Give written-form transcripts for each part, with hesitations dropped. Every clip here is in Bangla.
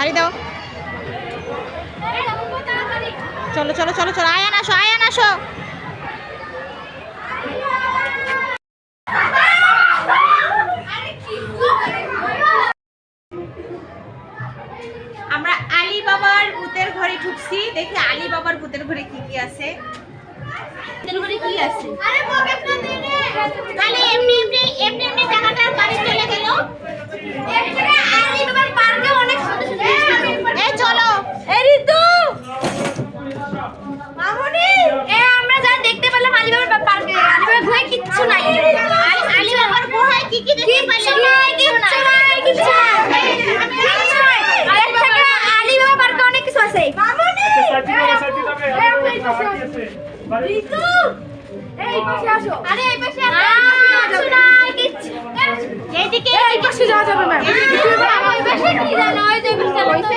শাড়ি দাও। চলো চলো চলো চলো, আয়ান আসো, আয়ান আসো। আমরা আলী বাবার ভূতের ঘরে ঢুকছি, দেখি আলী বাবার ভূতের ঘরে কি কি আছে। ভূতের ঘরে কি আছে? তাহলে এমনি এমনি এমনি এমনি টাকাটা বাড়ি চলে গেল। আলী বাবার পার্কে অনেক সুন্দর সুন্দর। এই চলো, এই ঋতু মামুনি, আমরা যা দেখতে পেলাম আলী বাবার পার্কে, আলী বাবার গুহায় কিচ্ছু নাই। আলী বাবার গুহায় কি কি দেখতে পেলাম? কিচ্ছু নাই, কিচ্ছু নাই। আলী বাবার পার্কে অনেক কিছু আছে। মামুনি ঋতু, এই পাশে আসো। আরে এই পাশে আসো। কিচ্ছু নাই, কিচ্ছু। এইদিকে, এই পাশে যাওয়া যাবে না। ওই পাশে কি জানো? ওই যে পাশে হইছে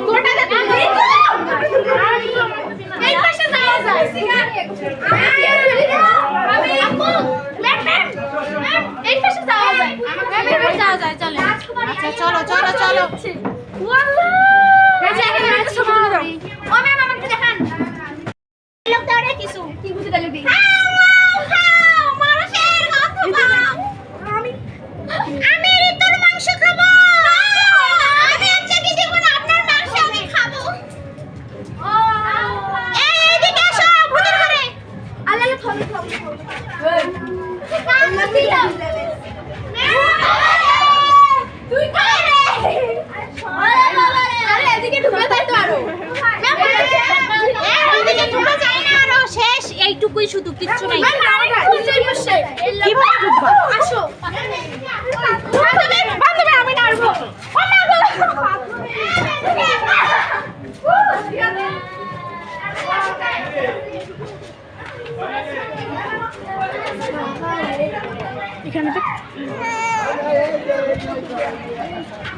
কোটা দে। এই পাশে যাওয়া যায়। আমি আপু ম্যাম এই পাশে যাওয়া যায়। এই পাশে যাওয়া যায়, চলো। আচ্ছা চলো চলো চলো। ওয়াল্লাহ এই যে এখানে একটা ছবি তুলে দাও। ও ম্যাম আমাকে দেখান। লোক দাও রে কিছু। কি বুঝে গেল দি? মানুষের গন্ধ পাও। আমি ঋতুর মাংস খাবো। আমি আচ্ছা কি দেব না, আপনার মাংস আমি খাবো। এইদিকে আসো ভূতের ঘরে। আল্লাহ থমি থমি। আল্লাহ দিলাম। তুই কাই রে? আরে বাবা রে, আরে এদিকে ঢুকে যাই তো আরো। এদিকে ঢুকে যাই না আরো, শেষ এইটুকুই শুধু, কিচ্ছু নাই। কিভাবে ঢুকবা? আসো বান্ধবী, আমি নাড়বো। এখানে তো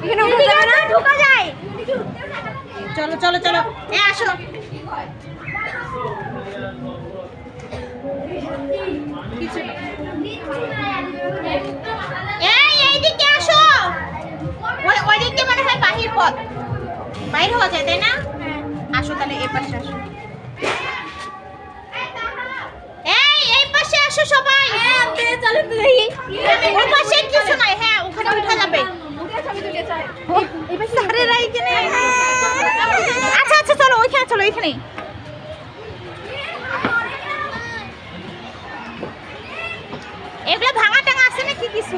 এখানে ঢোকা যায়। চলো চলো চলো, এ আসো। এইদিকে আসো। ওই দিকে মনে হয় বাহির পথ, বাইরে হওয়া যায়, তাই না? আসো তাহলে এই পাশে আসো। এই পাশে আসো সবাই। চলো তো দেখি। ওই পাশে কিছু নাই। হ্যাঁ ওখানে উঠা যাবে। আচ্ছা আচ্ছা চলো ওইখানে, চলো ওইখানে। এগুলো ভাঙা টাঙা আছে নাকি কিছু?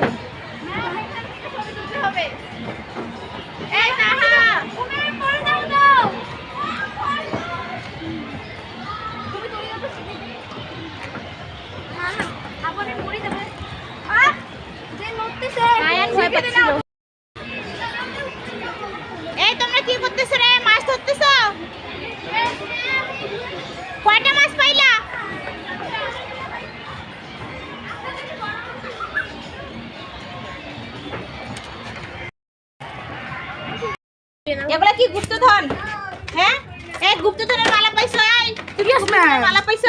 এই তোমরা কি করতেছ রে? মাছ ধরতেছ? কয়টা মাছ পাইলা? এগুলা কি গুপ্তধন? হ্যাঁ এই গুপ্তধনের মালা পাইছো? এই তুমি মালা পাইছো?